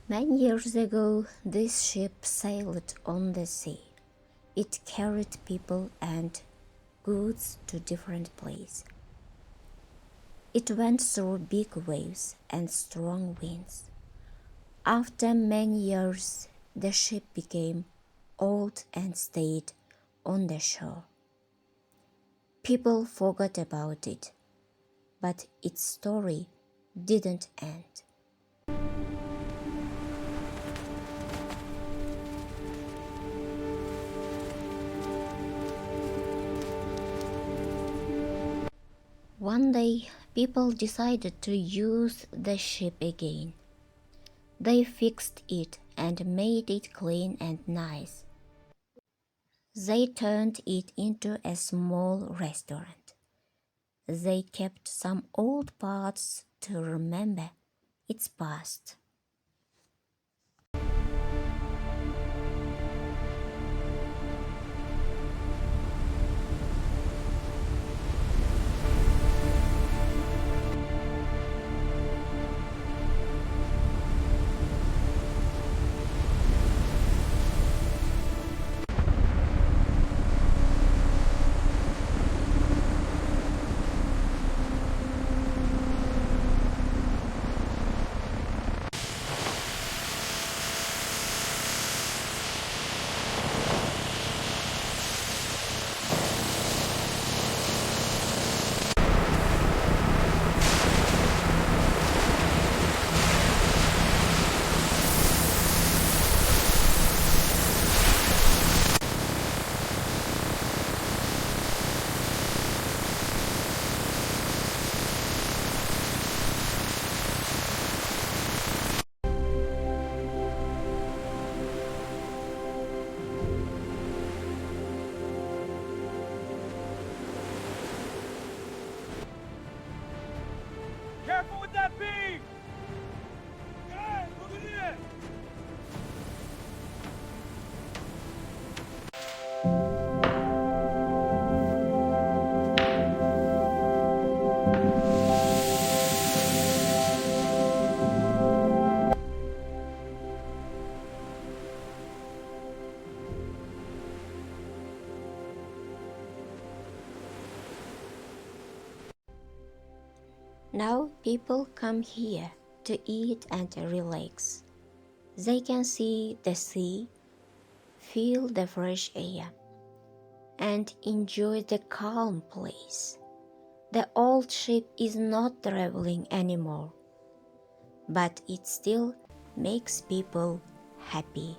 Many years ago, this ship sailed on the sea. It carried people and goods to different places. It went through big waves and strong winds. After many years, the ship became old and stayed on the shore. People forgot about it, but its story didn't end. One day, people decided to use the ship again. They fixed it and made it clean and nice. They turned it into a small restaurant. They kept some old parts to remember its past. Careful with that beam! Hey, look at it! Now people come here to eat and relax. They can see the sea, feel the fresh air, and enjoy the calm place. The old ship is not traveling anymore, but it still makes people happy.